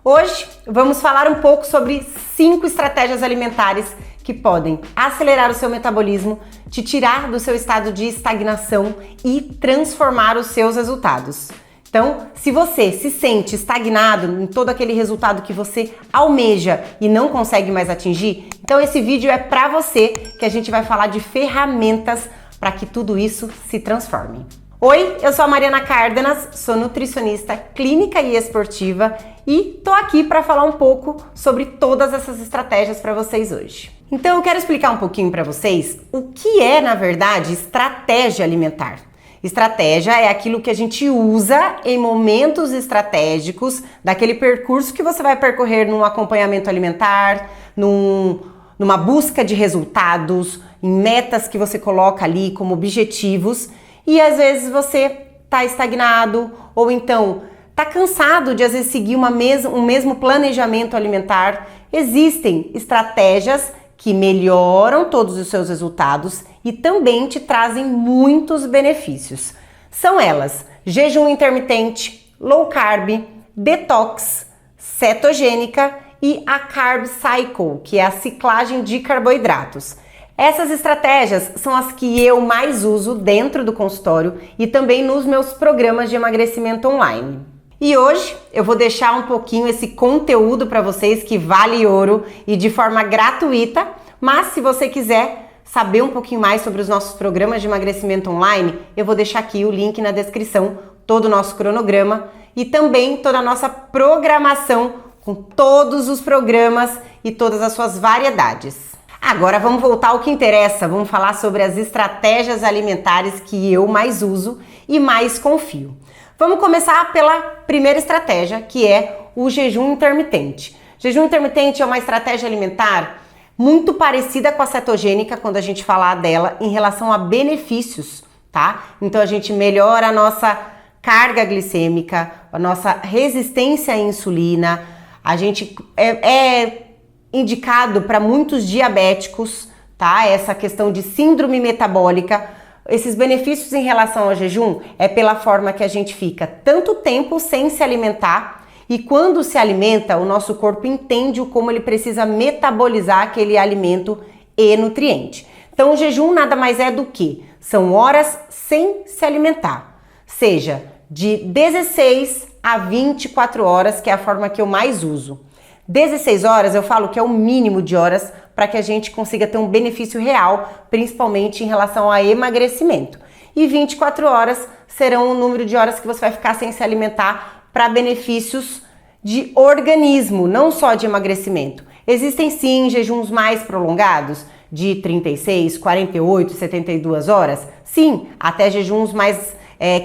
Hoje vamos falar um pouco sobre 5 estratégias alimentares que podem acelerar o seu metabolismo, te tirar do seu estado de estagnação e transformar os seus resultados. Então, se você se sente estagnado em todo aquele resultado que você almeja e não consegue mais atingir, então esse vídeo é para você, que a gente vai falar de ferramentas para que tudo isso se transforme. Oi, eu sou a Mariana Cárdenas, sou nutricionista clínica e esportiva e tô aqui para falar um pouco sobre todas essas estratégias para vocês hoje. Então eu quero explicar um pouquinho para vocês o que é, na verdade, estratégia alimentar. Estratégia é aquilo que a gente usa em momentos estratégicos daquele percurso que você vai percorrer num acompanhamento alimentar, numa busca de resultados, em metas que você coloca ali como objetivos. E às vezes você tá estagnado ou então tá cansado de às vezes seguir um mesmo planejamento alimentar. Existem estratégias que melhoram todos os seus resultados e também te trazem muitos benefícios. São elas: jejum intermitente, low carb, detox, cetogênica e a carb cycle, que é a ciclagem de carboidratos. Essas estratégias são as que eu mais uso dentro do consultório e também nos meus programas de emagrecimento online. E hoje eu vou deixar um pouquinho esse conteúdo para vocês que vale ouro e de forma gratuita, mas se você quiser saber um pouquinho mais sobre os nossos programas de emagrecimento online, eu vou deixar aqui o link na descrição, todo o nosso cronograma e também toda a nossa programação com todos os programas e todas as suas variedades. Agora vamos voltar ao que interessa, vamos falar sobre as estratégias alimentares que eu mais uso e mais confio. Vamos começar pela primeira estratégia, que é o jejum intermitente. Jejum intermitente é uma estratégia alimentar muito parecida com a cetogênica, quando a gente falar dela, em relação a benefícios, tá? Então a gente melhora a nossa carga glicêmica, a nossa resistência à insulina, a gente é indicado para muitos diabéticos, tá? Essa questão de síndrome metabólica. Esses benefícios em relação ao jejum é pela forma que a gente fica tanto tempo sem se alimentar e quando se alimenta, o nosso corpo entende como ele precisa metabolizar aquele alimento e nutriente. Então o jejum nada mais é do que são horas sem se alimentar, seja de 16 a 24 horas, que é a forma que eu mais uso. 16 horas eu falo que é o mínimo de horas para que a gente consiga ter um benefício real, principalmente em relação a emagrecimento. E 24 horas serão o número de horas que você vai ficar sem se alimentar para benefícios de organismo, não só de emagrecimento. Existem sim jejuns mais prolongados, de 36, 48, 72 horas. Sim, até jejuns mais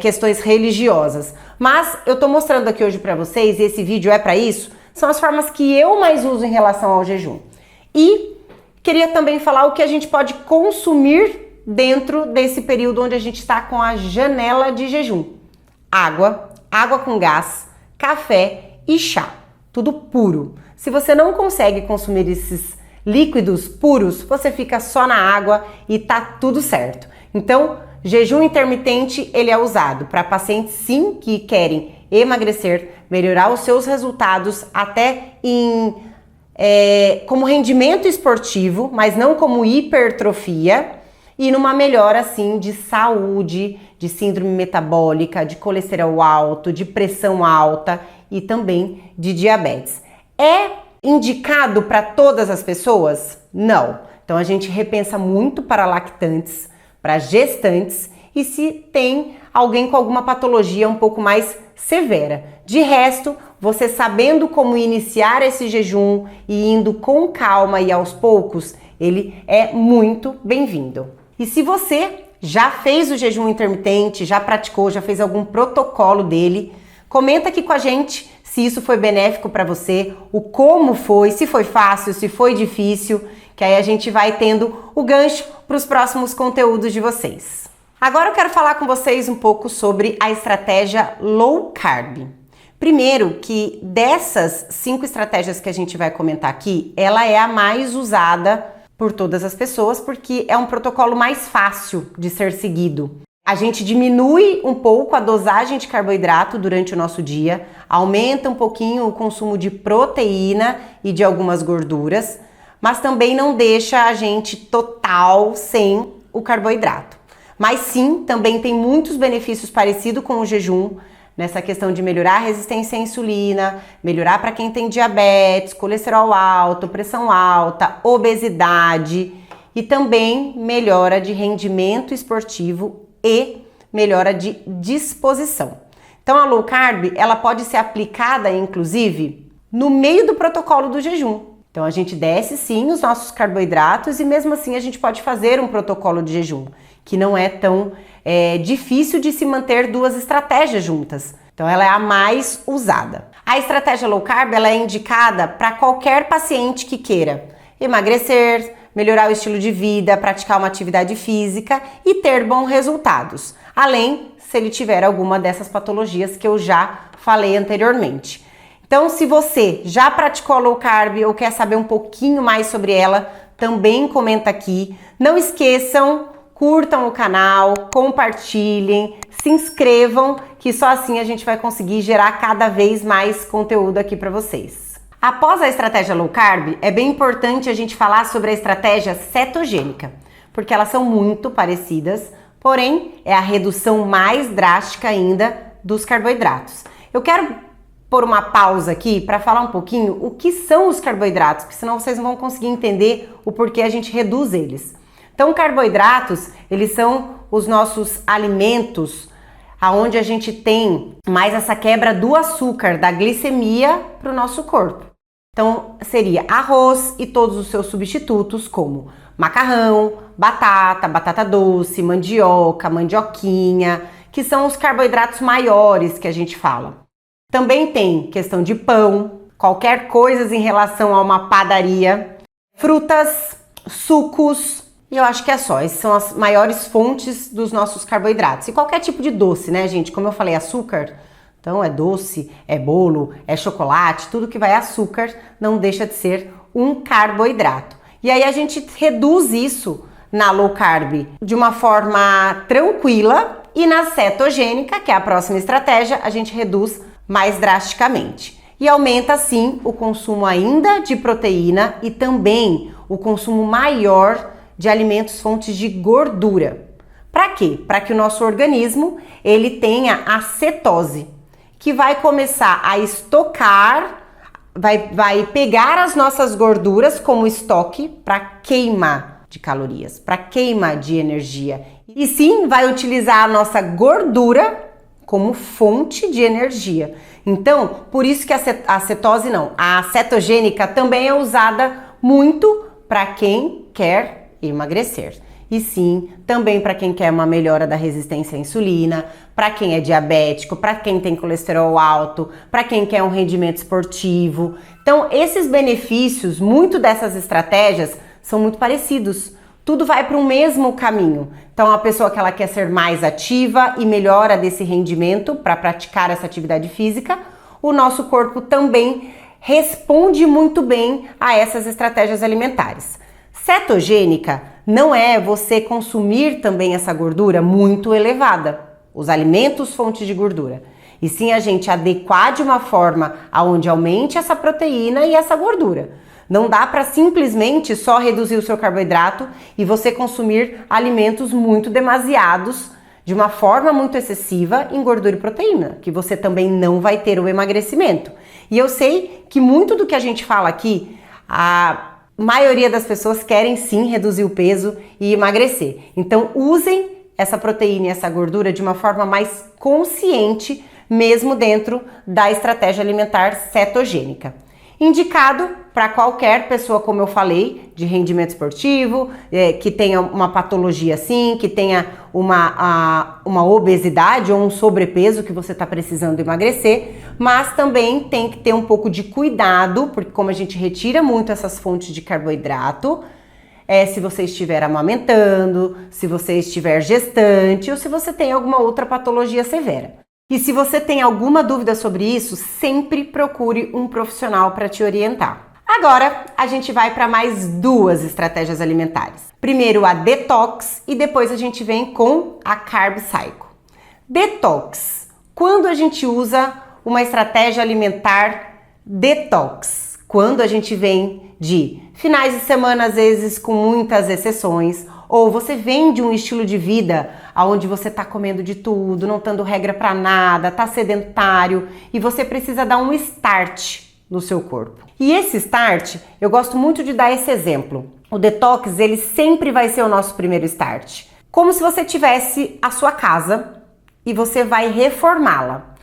questões religiosas. Mas eu tô mostrando aqui hoje para vocês, e esse vídeo é para isso, são as formas que eu mais uso em relação ao jejum. E queria também falar o que a gente pode consumir dentro desse período onde a gente está com a janela de jejum. Água com gás, café e chá. Tudo puro. Se você não consegue consumir esses líquidos puros, você fica só na água e tá tudo certo. Então, jejum intermitente, ele é usado para pacientes sim que querem emagrecer, melhorar os seus resultados até como rendimento esportivo, mas não como hipertrofia, e numa melhora assim de saúde, de síndrome metabólica, de colesterol alto, de pressão alta e também de diabetes. É indicado para todas as pessoas? Não. Então a gente repensa muito para lactantes, para gestantes e se tem alguém com alguma patologia um pouco mais severa. De resto, você sabendo como iniciar esse jejum e indo com calma e aos poucos, ele é muito bem-vindo. E se você já fez o jejum intermitente, já praticou, já fez algum protocolo dele, comenta aqui com a gente se isso foi benéfico para você, o como foi, se foi fácil, se foi difícil, que aí a gente vai tendo o gancho para os próximos conteúdos de vocês. Agora eu quero falar com vocês um pouco sobre a estratégia low carb. Primeiro, que dessas 5 estratégias que a gente vai comentar aqui, ela é a mais usada por todas as pessoas, porque é um protocolo mais fácil de ser seguido. A gente diminui um pouco a dosagem de carboidrato durante o nosso dia, aumenta um pouquinho o consumo de proteína e de algumas gorduras, mas também não deixa a gente total sem o carboidrato. Mas sim, também tem muitos benefícios parecidos com o jejum, nessa questão de melhorar a resistência à insulina, melhorar para quem tem diabetes, colesterol alto, pressão alta, obesidade e também melhora de rendimento esportivo e melhora de disposição. Então a low carb, ela pode ser aplicada inclusive no meio do protocolo do jejum. Então a gente desce sim os nossos carboidratos e mesmo assim a gente pode fazer um protocolo de jejum, que não é tão difícil de se manter duas estratégias juntas. Então ela é a mais usada. A estratégia low carb, ela é indicada para qualquer paciente que queira emagrecer, melhorar o estilo de vida, praticar uma atividade física e ter bons resultados. Além, se ele tiver alguma dessas patologias que eu já falei anteriormente. Então, se você já praticou a low carb ou quer saber um pouquinho mais sobre ela, também comenta aqui. Não esqueçam, curtam o canal, compartilhem, se inscrevam, que só assim a gente vai conseguir gerar cada vez mais conteúdo aqui para vocês. Após a estratégia low carb, é bem importante a gente falar sobre a estratégia cetogênica, porque elas são muito parecidas, porém é a redução mais drástica ainda dos carboidratos. Eu quero pôr uma pausa aqui para falar um pouquinho o que são os carboidratos, porque senão vocês não vão conseguir entender o porquê a gente reduz eles. Então, carboidratos, eles são os nossos alimentos aonde a gente tem mais essa quebra do açúcar, da glicemia para o nosso corpo. Então, seria arroz e todos os seus substitutos, como macarrão, batata doce, mandioca, mandioquinha, que são os carboidratos maiores que a gente fala. Também tem questão de pão, qualquer coisa em relação a uma padaria, frutas, sucos, e eu acho que é só. Essas são as maiores fontes dos nossos carboidratos. E qualquer tipo de doce, né, gente? Como eu falei, açúcar, então é doce, é bolo, é chocolate, tudo que vai açúcar não deixa de ser um carboidrato. E aí a gente reduz isso na low carb de uma forma tranquila e na cetogênica, que é a próxima estratégia, a gente reduz mais drasticamente. E aumenta assim o consumo ainda de proteína e também o consumo maior de alimentos fontes de gordura. Para quê? Para que o nosso organismo ele tenha a cetose, que vai começar a estocar, vai pegar as nossas gorduras como estoque para queima de calorias, para queima de energia. E sim, vai utilizar a nossa gordura como fonte de energia. Então, por isso que a cetogênica também é usada muito para quem quer emagrecer. E sim, também para quem quer uma melhora da resistência à insulina, para quem é diabético, para quem tem colesterol alto, para quem quer um rendimento esportivo. Então, esses benefícios, muito dessas estratégias são muito parecidos. Tudo vai para o mesmo caminho. Então, a pessoa que ela quer ser mais ativa e melhora desse rendimento para praticar essa atividade física, o nosso corpo também responde muito bem a essas estratégias alimentares. Cetogênica não é você consumir também essa gordura muito elevada, os alimentos fontes de gordura, e sim a gente adequar de uma forma aonde aumente essa proteína e essa gordura. Não dá para simplesmente só reduzir o seu carboidrato e você consumir alimentos muito demasiados de uma forma muito excessiva em gordura e proteína, que você também não vai ter o emagrecimento. E eu sei que muito do que a gente fala aqui, a maioria das pessoas querem sim reduzir o peso e emagrecer. Então usem essa proteína e essa gordura de uma forma mais consciente, mesmo dentro da estratégia alimentar cetogênica. Indicado para qualquer pessoa, como eu falei, de rendimento esportivo, que tenha uma patologia assim, que tenha uma obesidade ou um sobrepeso que você está precisando emagrecer, mas também tem que ter um pouco de cuidado, porque como a gente retira muito essas fontes de carboidrato, se você estiver amamentando, se você estiver gestante ou se você tem alguma outra patologia severa. E se você tem alguma dúvida sobre isso, sempre procure um profissional para te orientar. Agora a gente vai para mais duas estratégias alimentares. Primeiro a detox e depois a gente vem com a carb cycle. Detox. Quando a gente usa uma estratégia alimentar detox? Quando a gente vem de finais de semana, às vezes com muitas exceções, ou você vem de um estilo de vida onde você tá comendo de tudo, não dando regra para nada, tá sedentário e você precisa dar um start no seu corpo. E esse start, eu gosto muito de dar esse exemplo. O detox, ele sempre vai ser o nosso primeiro start. Como se você tivesse a sua casa e você vai reformá-la.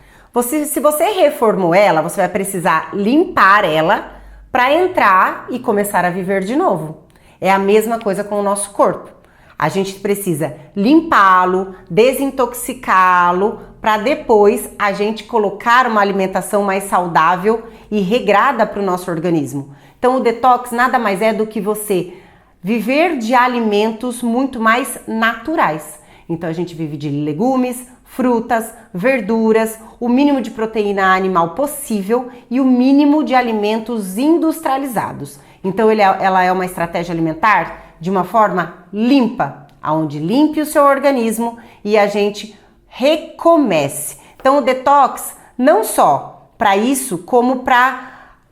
Se você reformou ela, você vai precisar limpar ela para entrar e começar a viver de novo. É a mesma coisa com o nosso corpo. A gente precisa limpá-lo, desintoxicá-lo, para depois a gente colocar uma alimentação mais saudável e regrada para o nosso organismo. Então o detox nada mais é do que você viver de alimentos muito mais naturais. Então a gente vive de legumes, frutas, verduras, o mínimo de proteína animal possível e o mínimo de alimentos industrializados. Então ela é uma estratégia alimentar de uma forma limpa, aonde limpe o seu organismo e a gente recomece. Então o detox não só para isso, como para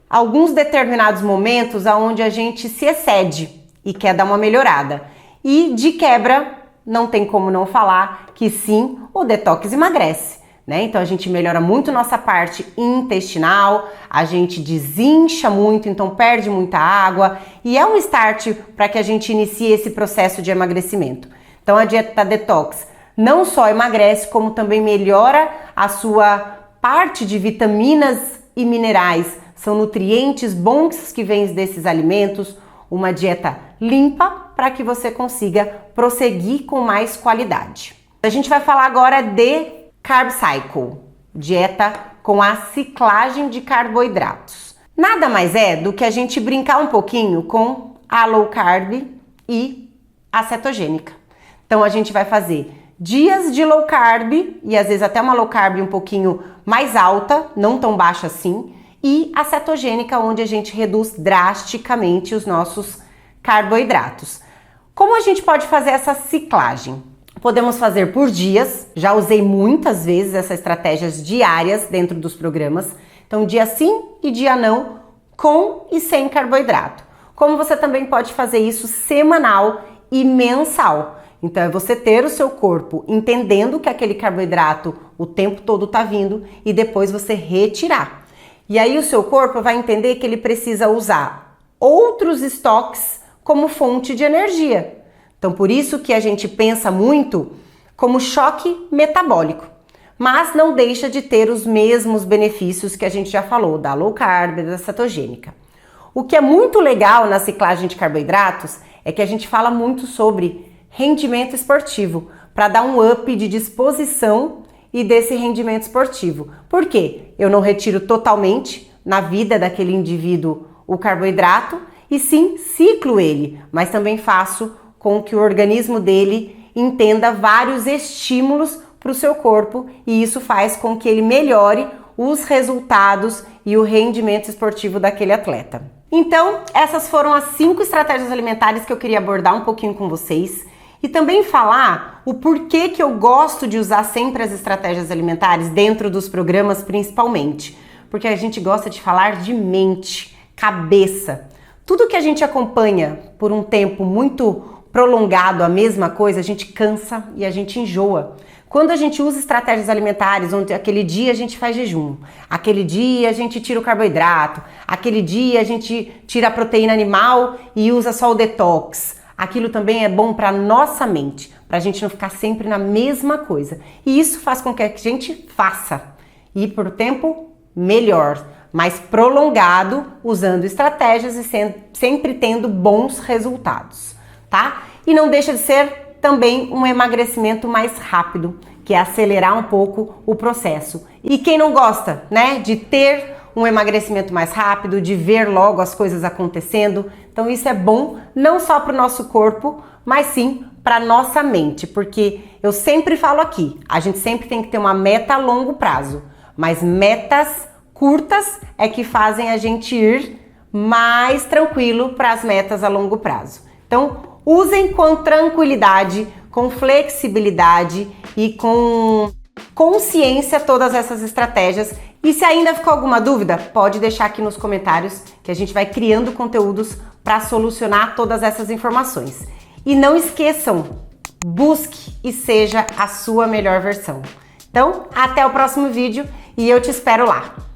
alguns determinados momentos aonde a gente se excede e quer dar uma melhorada. E de quebra, não tem como não falar que sim, o detox emagrece, né? Então a gente melhora muito nossa parte intestinal, a gente desincha muito, então perde muita água e é um start para que a gente inicie esse processo de emagrecimento. Então a dieta detox não só emagrece, como também melhora a sua parte de vitaminas e minerais. São nutrientes bons que vêm desses alimentos, uma dieta limpa para que você consiga prosseguir com mais qualidade. A gente vai falar agora de Carb Cycle, dieta com a ciclagem de carboidratos. Nada mais é do que a gente brincar um pouquinho com a low carb e a cetogênica. Então a gente vai fazer dias de low carb e às vezes até uma low carb um pouquinho mais alta, não tão baixa assim, e a cetogênica onde a gente reduz drasticamente os nossos carboidratos. Como a gente pode fazer essa ciclagem? Podemos fazer por dias, já usei muitas vezes essas estratégias diárias dentro dos programas, então dia sim e dia não, com e sem carboidrato. Como você também pode fazer isso semanal e mensal. Então é você ter o seu corpo entendendo que aquele carboidrato o tempo todo tá vindo e depois você retirar. E aí o seu corpo vai entender que ele precisa usar outros estoques como fonte de energia. Então por isso que a gente pensa muito como choque metabólico, mas não deixa de ter os mesmos benefícios que a gente já falou, da low carb e da cetogênica. O que é muito legal na ciclagem de carboidratos é que a gente fala muito sobre rendimento esportivo, para dar um up de disposição e desse rendimento esportivo. Por quê? Eu não retiro totalmente na vida daquele indivíduo o carboidrato, e sim ciclo ele, mas também faço com que o organismo dele entenda vários estímulos para o seu corpo e isso faz com que ele melhore os resultados e o rendimento esportivo daquele atleta. Então, essas foram as 5 estratégias alimentares que eu queria abordar um pouquinho com vocês e também falar o porquê que eu gosto de usar sempre as estratégias alimentares dentro dos programas principalmente, porque a gente gosta de falar de mente, cabeça. Tudo que a gente acompanha por um tempo muito prolongado a mesma coisa, a gente cansa e a gente enjoa. Quando a gente usa estratégias alimentares, onde aquele dia a gente faz jejum, aquele dia a gente tira o carboidrato, aquele dia a gente tira a proteína animal e usa só o detox, aquilo também é bom para nossa mente, para a gente não ficar sempre na mesma coisa. E isso faz com que a gente faça e por tempo melhor, mais prolongado, usando estratégias e sempre tendo bons resultados, tá? E não deixa de ser também um emagrecimento mais rápido, que é acelerar um pouco o processo. E quem não gosta, né, de ter um emagrecimento mais rápido, de ver logo as coisas acontecendo, então isso é bom não só para o nosso corpo, mas sim para nossa mente, porque eu sempre falo aqui, a gente sempre tem que ter uma meta a longo prazo, mas metas curtas é que fazem a gente ir mais tranquilo para as metas a longo prazo. Então, usem com tranquilidade, com flexibilidade e com consciência todas essas estratégias. E se ainda ficou alguma dúvida, pode deixar aqui nos comentários que a gente vai criando conteúdos para solucionar todas essas informações. E não esqueçam, busque e seja a sua melhor versão. Então, até o próximo vídeo e eu te espero lá.